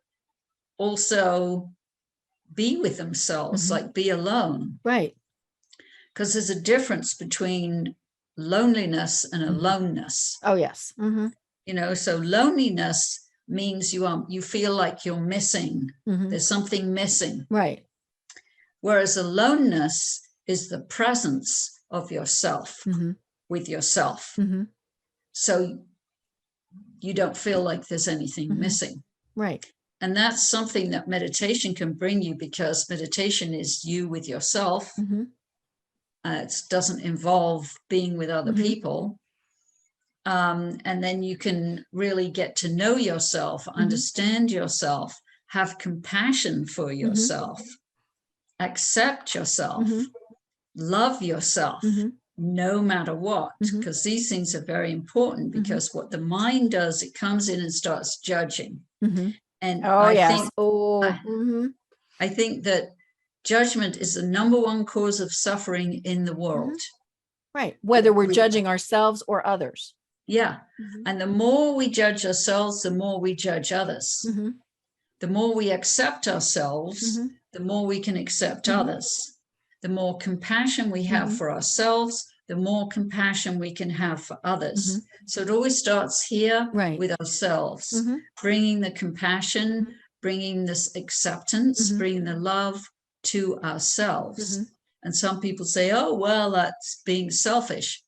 also be with themselves, like be alone. Right. Because there's a difference between loneliness and aloneness. Oh, yes. You know, so loneliness means you feel like you're missing. There's something missing. Right. Whereas aloneness is the presence of yourself with yourself. So you don't feel like there's anything missing. Right. And that's something that meditation can bring you, because meditation is you with yourself. It doesn't involve being with other people. And then you can really get to know yourself, understand yourself, have compassion for yourself, accept yourself, love yourself, no matter what, because these things are very important, because what the mind does, it comes in and starts judging. And I think that judgment is the #1 cause of suffering in the world. Right. Whether we're judging ourselves or others. Yeah. And the more we judge ourselves, the more we judge others. The more we accept ourselves, the more we can accept others. The more compassion we have for ourselves, the more compassion we can have for others. So it always starts here with ourselves, bringing the compassion, bringing this acceptance, bringing the love to ourselves. And some people say, oh, well, that's being selfish.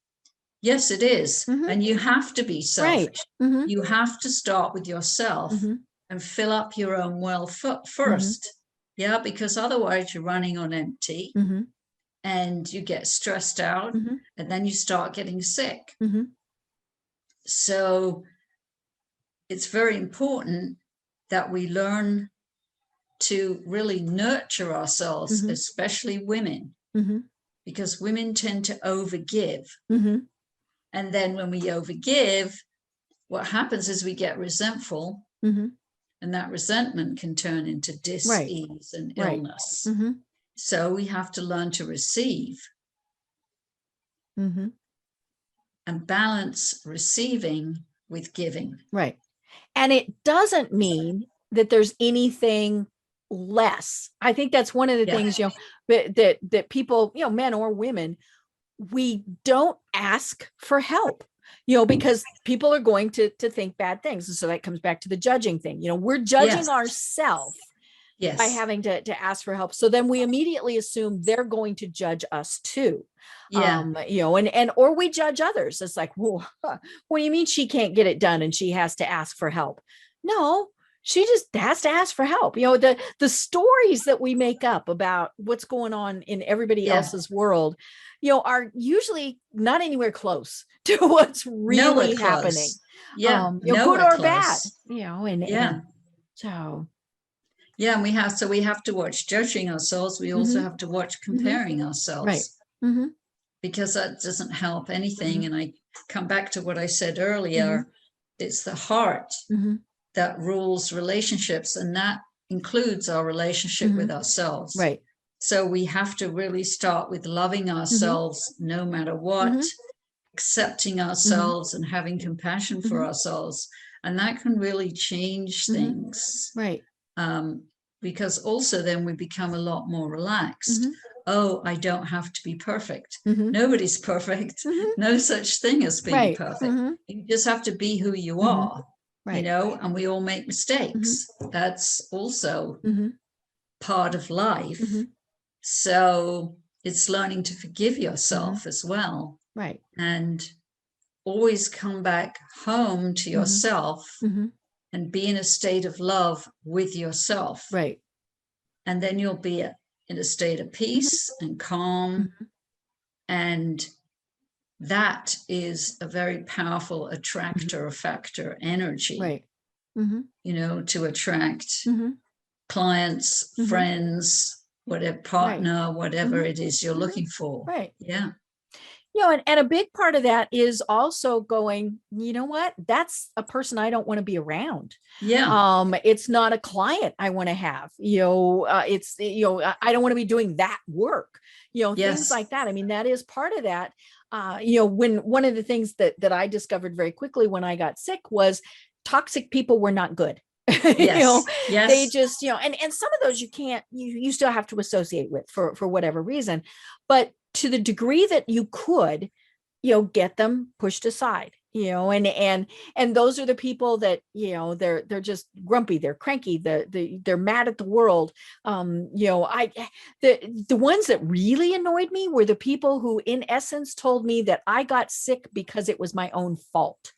Yes, it is. And you have to be selfish. You have to start with yourself and fill up your own well first. Yeah, because otherwise you're running on empty and you get stressed out and then you start getting sick. So it's very important that we learn to really nurture ourselves, especially women, because women tend to overgive. And then when we overgive, what happens is we get resentful, and that resentment can turn into dis-ease and illness. So we have to learn to receive and balance receiving with giving. Right. And it doesn't mean that there's anything less. I think that's one of the things, you know, that people, you know, men or women, we don't ask for help, you know, because people are going to think bad things. And so that comes back to the judging thing. You know, we're judging ourselves by having to ask for help. So then we immediately assume they're going to judge us too. You know, or we judge others. It's like, well, what do you mean she can't get it done and she has to ask for help? No, she just has to ask for help. You know, the stories that we make up about what's going on in everybody else's world, you know, are usually not anywhere close to what's really happening. You know, good or bad, you know, and so. Yeah, and we have to watch judging ourselves. We also have to watch comparing ourselves. Because that doesn't help anything. And I come back to what I said earlier. It's the heart that rules relationships, and that includes our relationship with ourselves. Right. So we have to really start with loving ourselves no matter what, accepting ourselves and having compassion for ourselves. And that can really change things. Right. Because also then we become a lot more relaxed. Oh, I don't have to be perfect. Nobody's perfect. No such thing as being perfect. You just have to be who you are, you know, and we all make mistakes. That's also part of life. So it's learning to forgive yourself as well. Right. And always come back home to yourself and be in a state of love with yourself. Right. And then you'll be in a state of peace and calm. And that is a very powerful attractor factor energy, right. You know, to attract clients, friends, whatever partner, whatever it is you're looking for. Right. Yeah. You know, and a big part of that is also going, you know what, that's a person I don't want to be around. Yeah. It's not a client I want to have, you know, it's, you know, I don't want to be doing that work, you know, things like that. I mean, that is part of that. You know, when one of the things that I discovered very quickly when I got sick was toxic people were not good. You know, they just, you know, and some of those you can't, you still have to associate with for whatever reason, but to the degree that you could, you know, get them pushed aside, you know, and those are the people that, you know, they're just grumpy, they're cranky, they're mad at the world. You know, the ones that really annoyed me were the people who in essence told me that I got sick because it was my own fault.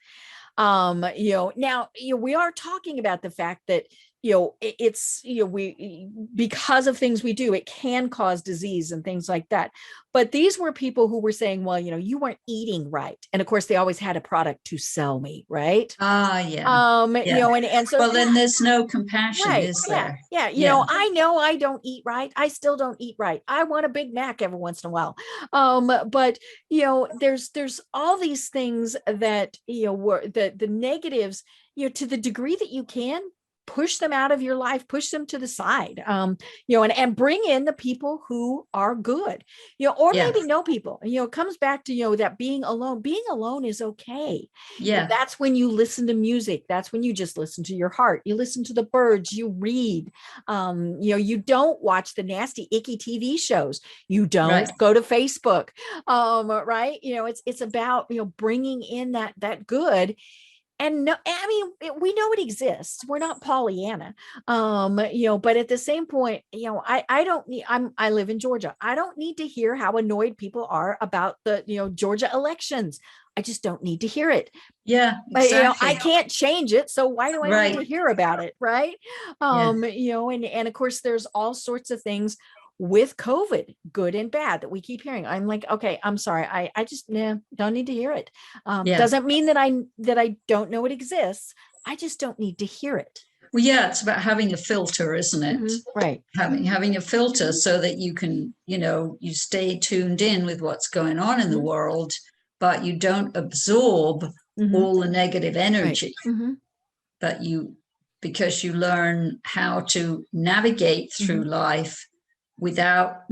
You know, now, you know, we are talking about the fact that, you know, it's, you know, because of things we do, it can cause disease and things like that. But these were people who were saying, well, you know, you weren't eating right. And of course, they always had a product to sell me, right? Yeah. You know, and so, well, then there's no compassion, is there? Yeah. You know I don't eat right. I still don't eat right. I want a Big Mac every once in a while. But you know, there's all these things that, you know, were the negatives, you know, to the degree that you can, push them out of your life, push them to the side, you know, and bring in the people who are good, you know, or maybe no people, you know, it comes back to, you know, that being alone is okay. Yeah. That's when you listen to music. That's when you just listen to your heart. You listen to the birds, you read, you know, you don't watch the nasty, icky TV shows. You don't go to Facebook. Right. You know, it's about, you know, bringing in that good. And no, I mean, we know it exists. We're not Pollyanna, you know, but at the same point, you know, I don't need, I live in Georgia. I don't need to hear how annoyed people are about the, you know, Georgia elections. I just don't need to hear it. Yeah, exactly. You know, I can't change it. So why do I need to hear about it? Right. You know, and of course there's all sorts of things with COVID, good and bad, that we keep hearing. I'm like, okay, I'm sorry. I just don't need to hear it. Doesn't mean that I don't know it exists. I just don't need to hear it. Well, yeah, it's about having a filter, isn't it? Right. Having a filter so that you can, you know, you stay tuned in with what's going on in the world, but you don't absorb all the negative energy. But because you learn how to navigate through life without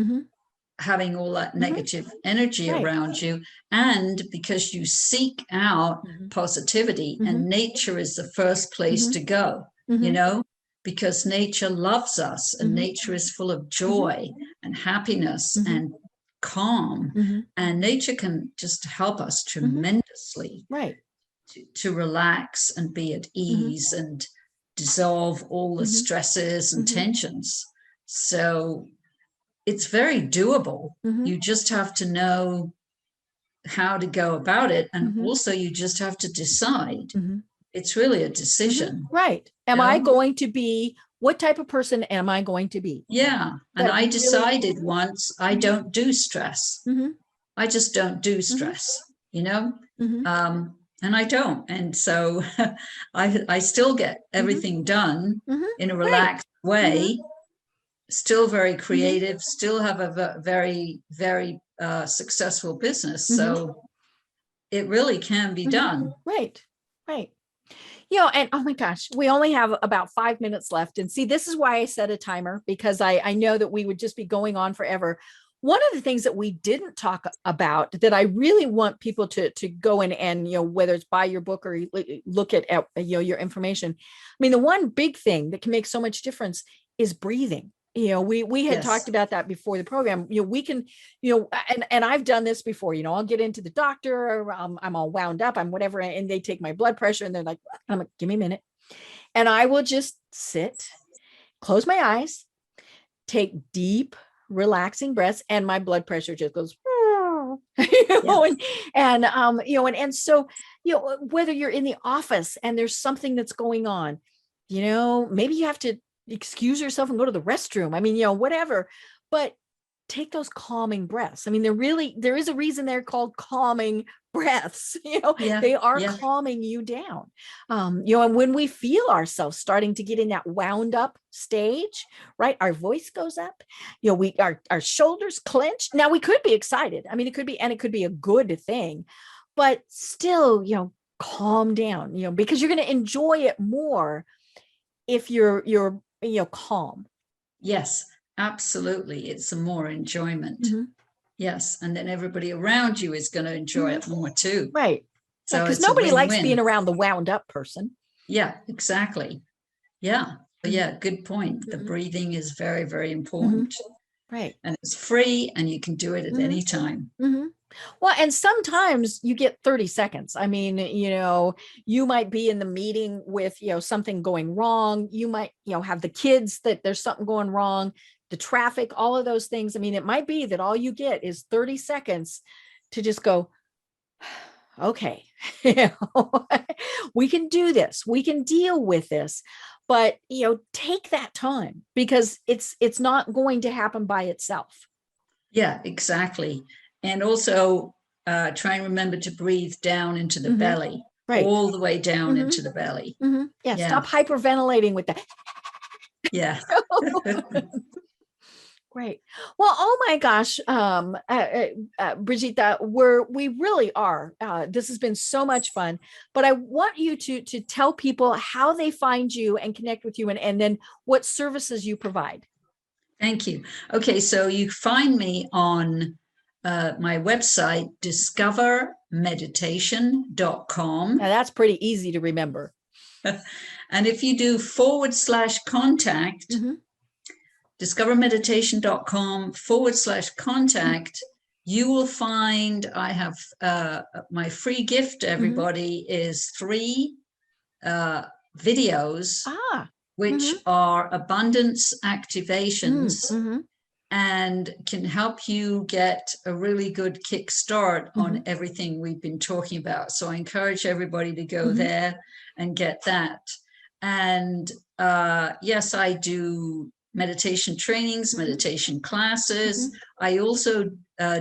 having all that negative energy around you, and because you seek out positivity, and nature is the first place to go, you know, because nature loves us, and nature is full of joy and happiness and calm, and nature can just help us tremendously to relax and be at ease and dissolve all the stresses and tensions. So it's very doable. You just have to know how to go about it. And also you just have to decide. It's really a decision. Right. Am I going to be, what type of person am I going to be? Yeah. And I decided once, I don't do stress. I just don't do stress, you know? And I don't. And so I still get everything done in a relaxed way. Still very creative, still have a very, very successful business. So it really can be done. Right. You know, and oh my gosh, we only have about 5 minutes left. And see, this is why I set a timer, because I know that we would just be going on forever. One of the things that we didn't talk about that I really want people to go in and, whether it's buy your book or look at your information. I mean, the one big thing that can make so much difference is breathing. We had talked about that before the program. We can, and I've done this before. I'll get into the doctor, I'm all wound up, I'm whatever, and they take my blood pressure, and they're like, give me a minute, and I will just sit, close my eyes, take deep, relaxing breaths, and my blood pressure just goes, and so, whether you're in the office and there's something that's going on, maybe you have to excuse yourself and go to the restroom. I mean, whatever, but take those calming breaths. I mean, there is a reason they're called calming breaths. They are calming you down. And when we feel ourselves starting to get in that wound up stage, right, our voice goes up, our shoulders clench. Now we could be excited. I mean, it could be a good thing, but still, calm down, because you're going to enjoy it more if you're calm. Yes, absolutely. It's a more enjoyment. Yes. And then everybody around you is going to enjoy it more too. Right. So because it's nobody likes win-win. being around the wound up person. Yeah, exactly. Yeah. Yeah. Good point. The breathing is very, very important. Right. And it's free and you can do it at any time. Well, and sometimes you get 30 seconds. I mean, you might be in the meeting with, something going wrong. You might, have the kids that there's something going wrong, the traffic, all of those things. I mean, it might be that all you get is 30 seconds to just go, okay, we can do this. We can deal with this, but, take that time, because it's not going to happen by itself. Yeah, exactly. And also try and remember to breathe down into the belly, right, all the way down into the belly. Yeah, stop hyperventilating with that. Yeah. Great. Well, oh my gosh, Pragito, we really are. This has been so much fun, but I want you to tell people how they find you and connect with you, and then what services you provide. Thank you. Okay, so you find me on my website, discovermeditation.com. Now that's pretty easy to remember. And if you do /contact, discovermeditation.com/contact, you will find I have my free gift to everybody is 3 videos, which are abundance activations and can help you get a really good kickstart on everything we've been talking about. So I encourage everybody to go there and get that. And yes, I do meditation trainings, meditation classes. I also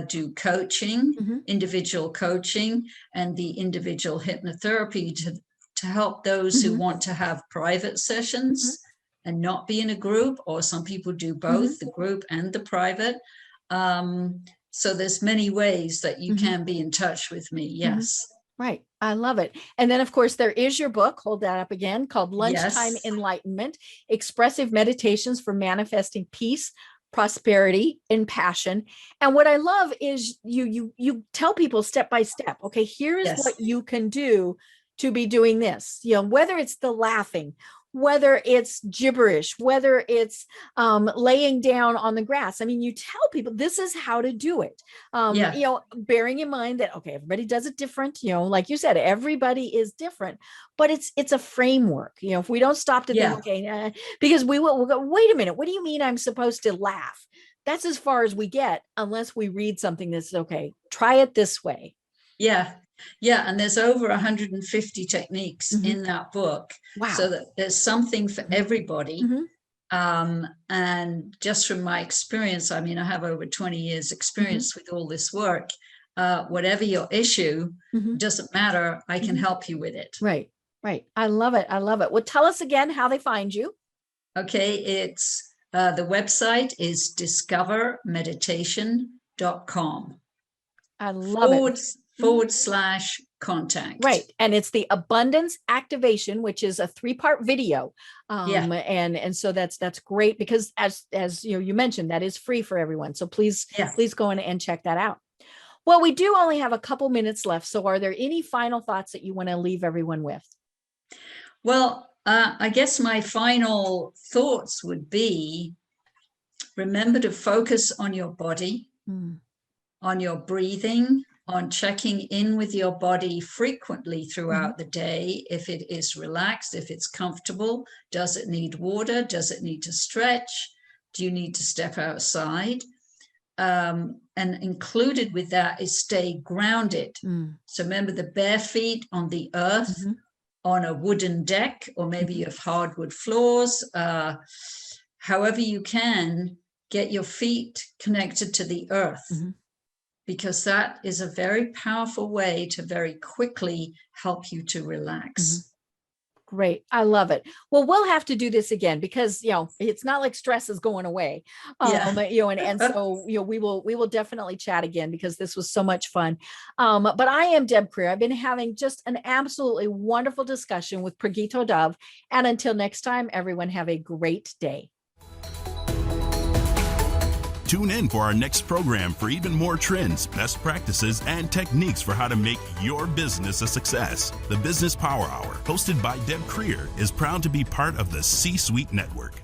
do coaching, individual coaching, and the individual hypnotherapy to help those who want to have private sessions and not be in a group, or some people do both, the group and the private. So there's many ways that you can be in touch with me. Yes. Right. I love it. And then, of course, there is your book. Hold that up again, called Lunchtime, Enlightenment, Expressive Meditations for Manifesting Peace, Prosperity, and Passion. And what I love is you tell people step by step, okay, here's what you can do to be doing this, whether it's the laughing, whether it's gibberish, whether it's laying down on the grass. I mean, you tell people this is how to do it. Bearing in mind that, okay, everybody does it different. Like you said, everybody is different, but it's a framework. If we don't stop to think, okay, because we'll go, wait a minute, what do you mean I'm supposed to laugh? That's as far as we get, unless we read something that's okay, try it this way. Yeah. Yeah, and there's over 150 techniques in that book. Wow. So that there's something for everybody. And just from my experience, I mean, I have over 20 years experience with all this work. Whatever your issue, doesn't matter. I can help you with it. Right, right. I love it. I love it. Well, tell us again how they find you. Okay, it's the website is discovermeditation.com. I love it. /contact. contact. Right. And it's the abundance activation, which is a 3-part video. And so that's great because as you mentioned, that is free for everyone. So please go in and check that out. Well, we do only have a couple minutes left. So are there any final thoughts that you want to leave everyone with? Well, I guess my final thoughts would be, remember to focus on your body, on your breathing, on checking in with your body frequently throughout the day. If it is relaxed, if it's comfortable, does it need water? Does it need to stretch? Do you need to step outside? And included with that is stay grounded. So remember the bare feet on the earth, on a wooden deck, or maybe you have hardwood floors. However you can, get your feet connected to the earth, because that is a very powerful way to very quickly help you to relax. Great. I love it. Well, we'll have to do this again because, it's not like stress is going away. And so, we will definitely chat again because this was so much fun. But I am Deb Creer. I've been having just an absolutely wonderful discussion with Pragito Dove. And until next time, everyone have a great day. Tune in for our next program for even more trends, best practices, and techniques for how to make your business a success. The Business Power Hour, hosted by Deb Creer, is proud to be part of the C-Suite Network.